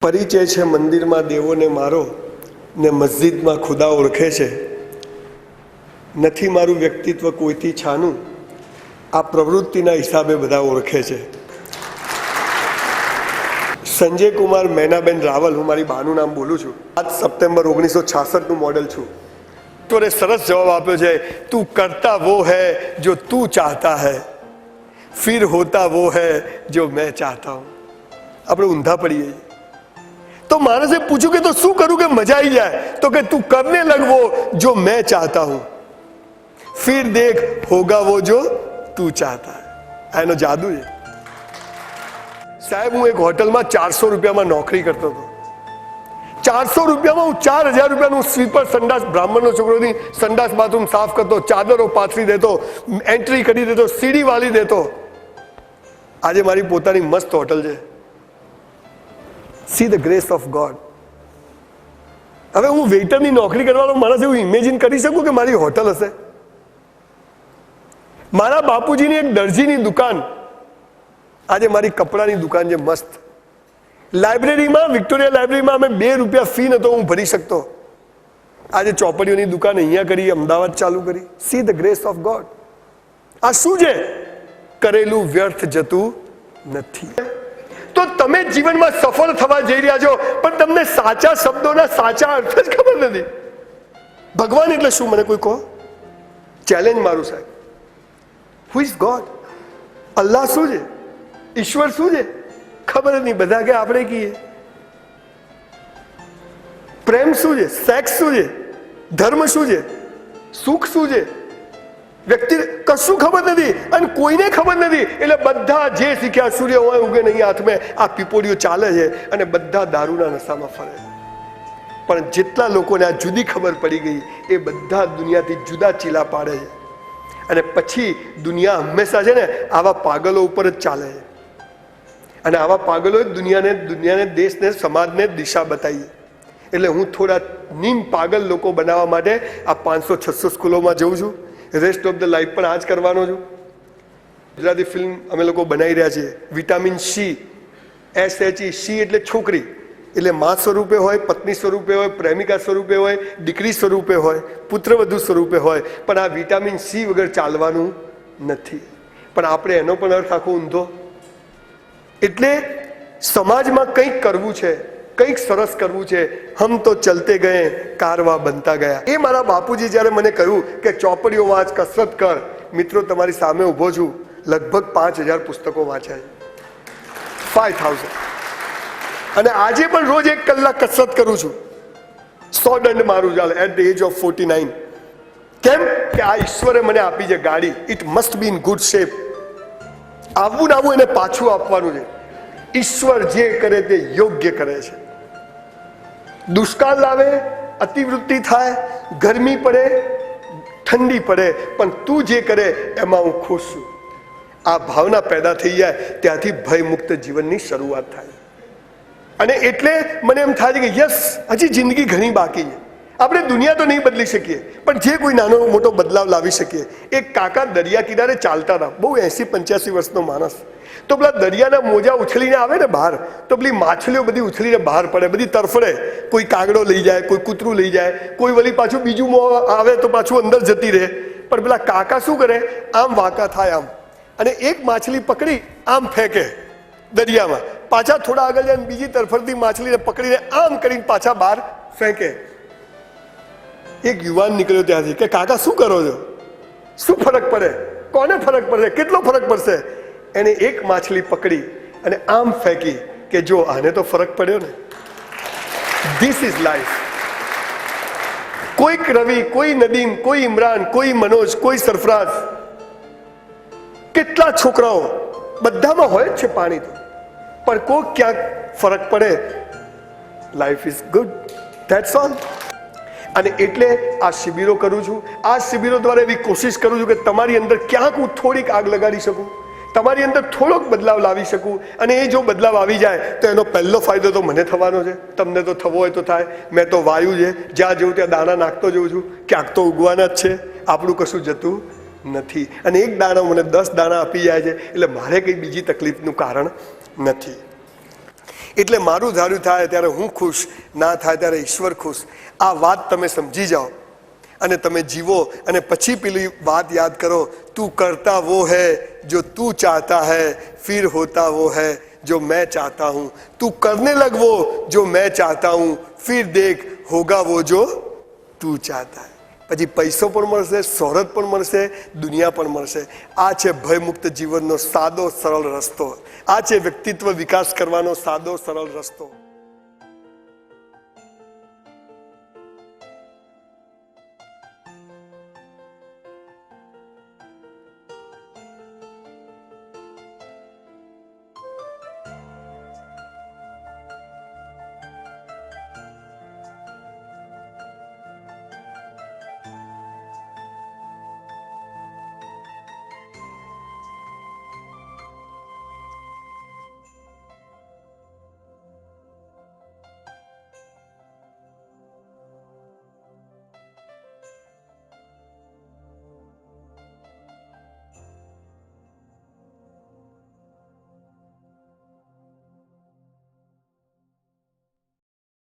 પરિચય છે મંદિરમાં દેવોને મારો ને મસ્જિદમાં ખુદા ઓળખે છે. નથી મારું વ્યક્તિત્વ કોઈથી છાનું, આ પ્રવૃત્તિના હિસાબે બધા ઓળખે છે. સંજય કુમાર મૈનાબેન રાવલ, હું મારી બાનું નામ બોલું છું. 7 સપ્ટેમ્બર 1966નું મોડેલ છું. તો એ સરસ જવાબ આપ્યો છે, તું કરતા વો હૈ જો તું ચાહતા હૈ, ફિર હોતા વો હૈ જો મેં ચાહતા હું. આપણે ઊંધા પડીએ. તો માણસે પૂછ્યું કે તો શું કરું કે મજા આવી જાય? તો કે તું કરને લગ वो जो मैं चाहता हूं, फिर देख होगा वो जो तू चाहता है. એનો જાદુ છે સાહેબ. હું એક હોટલમાં 400 રૂપિયામાં નોકરી કરતો હતો. 400 રૂપિયામાં હું 4000 રૂપિયાનું સ્વીપર સંડાસ, બ્રાહ્મણનો છોકરોની સંડાસ બાથરૂમ સાફ કરતો, ચાદરો પાથરી દેતો, એન્ટ્રી કરી દેતો, સીડી વાળી દેતો. આજે મારી પોતાની મસ્ત હોટલ છે. See the grace of God. હવે હું વેઇટરની નોકરી કરવાનો માણસ એવું ઇમેજિન કરી શકું કે મારી હોટલ હશે? મારા બાપુજીની એક દરજીની દુકાન આજે મારી કપડાની દુકાન છે મસ્ત. લાઇબ્રેરીમાં, વિક્ટોરિયા લાઇબ્રેરીમાં અમે 2 રૂપિયા ફી નતો હું ભરી શકતો. આજે ચોપડીઓની દુકાન અહીંયા કરી, અમદાવાદ ચાલુ કરી. See the grace of God. આ શું છે? કરેલું વ્યર્થ જતું નથી. તો તમે જીવનમાં સફળ થવા જઈ રહ્યા છો, પણ તમને સાચા શબ્દોના સાચા અર્થ જ ખબર નથી. ભગવાન એટલે શું મને કોઈ કહો? ચેલેન્જ મારું સાહેબ. Who is God? અલ્લાહ શું છે? ઈશ્વર શું છે? ખબર જ નહીં. બધા કે આપણે કહીએ. પ્રેમ શું છે? સેક્સ શું છે? ધર્મ શું છે? સુખ શું છે? વ્યક્તિ કશું ખબર નથી અને કોઈને ખબર નથી. એટલે બધા જે શીખ્યા, સૂર્ય હોય ઉગે નહીં હાથમાં, આ પીપોડીઓ ચાલે છે અને બધા દારૂના નશામાં ફરે. પણ જેટલા લોકોને આ જુદી ખબર પડી ગઈ એ બધા દુનિયાથી જુદા ચીલા પાડે છે. અને પછી દુનિયા હંમેશા છે ને આવા પાગલો ઉપર જ ચાલે છે. અને આવા પાગલો દુનિયાને, દેશને, સમાજને દિશા બતાવી. એટલે હું થોડા નીમ પાગલ લોકો બનાવવા માટે આ 500-600 સ્કૂલોમાં જઉં છું. રેસ્ટ ઓફ ધ લાઈફ પણ આ જ કરવાનો છું. ગુજરાતી ફિલ્મ અમે લોકો બનાવી રહ્યા છીએ. Vitamin C, SHE. સી એટલે છોકરી, એટલે મા સ્વરૂપે હોય, પત્ની સ્વરૂપે હોય, પ્રેમિકા સ્વરૂપે હોય, દીકરી સ્વરૂપે હોય, પુત્રવધુ સ્વરૂપે હોય. પણ આ વિટામિન સી વગર ચાલવાનું નથી. પણ આપણે એનો પણ અર્થ આખો ઊંધો. એટલે સમાજમાં કંઈક કરવું છે, કંઈક સરસ કરવું છે. હમ તો ચલતે ગયે, કારવા બનતા ગયા. એ મારા બાપુજી જ્યારે મને કહ્યું કે ચોપડીઓ વાંચ, કસરત કર. મિત્રો, તમારી સામે ઊભો છું, લગભગ 5000 પુસ્તકો વાંચ્યા છે. 5000. અને આજે પણ રોજ 1 કલાક કસરત કરું છું. 100 દંડ મારું ચાલે એટ ધ એજ ઓફ 49. કેમ કે આ ઈશ્વરે મને આપી છે ગાડી. It must be in good shape. આવવું ને આવવું એને પાછું આપવાનું છે. ઈશ્વર જે કરે તે યોગ્ય કરે છે. દુષ્કાળ લાવે, અતિવૃષ્ટિ થાય, ગરમી પડે, ઠંડી પડે, પણ તું જે કરે એમાં હું ખુશ છું. આ ભાવના પેદા થઈ જાય ત્યાંથી ભયમુક્ત જીવનની શરૂઆત થાય. અને એટલે મને એમ થાય છે કે યસ, હજી જિંદગી ઘણી બાકી છે. આપણે દુનિયા તો નહીં બદલી શકીએ, પણ જે કોઈ નાનો મોટો બદલાવ લાવી શકીએ. એક કાકા દરિયા કિનારે ચાલતા હતા, બહુ 80-85 વર્ષનો માણસ. તો પેલા દરિયાના મોજા ઉછળીને આવે ને બહાર, તો પેલી માછલીઓ બધી ઉછળીને બહાર પડે, બધી તરફડે. કોઈ કાગડો લઈ જાય, કોઈ કૂતરું લઈ જાય, કોઈ વળી પાછું બીજું આવે તો પાછું અંદર જતી રહે. પણ પેલા કાકા શું કરે? આમ વાંકા થાય આમ, અને એક માછલી પકડી આમ ફેંકે દરિયામાં. પાછા થોડા આગળ જાય, બીજી તરફડતી માછલીને પકડીને આમ કરીને પાછા બહાર ફેંકે. એક યુવાન નીકળ્યો ત્યાંથી કે કાકા શું કરો છો? શું ફરક પડે? કોને ફરક પડશે? કેટલો ફરક પડશે? એને એક માછલી પકડી અને આમ ફેંકી કે જો આને તો ફરક પડ્યો ને. This is life. કોઈક રવિ, કોઈ નદીમ, કોઈ ઇમરાન, કોઈ મનોજ, કોઈ સરફરાઝ, કેટલા છોકરાઓ, બધામાં હોય જ છે પાણી તો. પણ કોઈ ક્યાંક ફરક પડે. Life is good, that's all. અને એટલે આ શિબિરો કરું છું. આ શિબિરો દ્વારા એવી કોશિશ કરું છું કે તમારી અંદર ક્યાંક હું થોડીક આગ લગાડી શકું, તમારી અંદર થોડોક બદલાવ લાવી શકું. અને એ જો બદલાવ આવી જાય તો એનો પહેલો ફાયદો તો મને થવાનો છે. તમને તો થવો હોય તો થાય. મેં તો વાયુ છે, જ્યાં જવું ત્યાં દાણા નાખતો જઉં છું. ક્યાંક તો ઉગવાના જ છે. આપણું કશું જતું નથી. અને એક દાણો મને 10 દાણા આપી જાય છે, એટલે મારે કંઈ બીજી તકલીફનું કારણ નથી. એટલે મારું ધાર્યું થાય ત્યારે હું ખુશ, ના થાય ત્યારે ઈશ્વર ખુશ. આ વાત તમે સમજી જાઓ અને તમે જીવો, અને પછી પેલી વાત યાદ કરો, તું કરતા वो है जो तू चाहता है, फिर होता वो है जो मैं चाहता हूँ. તું करने लग वो जो मैं चाहता हूँ, फिर देख होगा वो जो તું ચાહતા હૈ. પછી પૈસો પણ મળશે, શોહરત પણ મળશે, દુનિયા પણ મળશે. આ છે ભયમુક્ત જીવનનો સાદો સરળ રસ્તો. આ છે વ્યક્તિત્વ વિકાસ કરવાનો સાદો સરળ રસ્તો.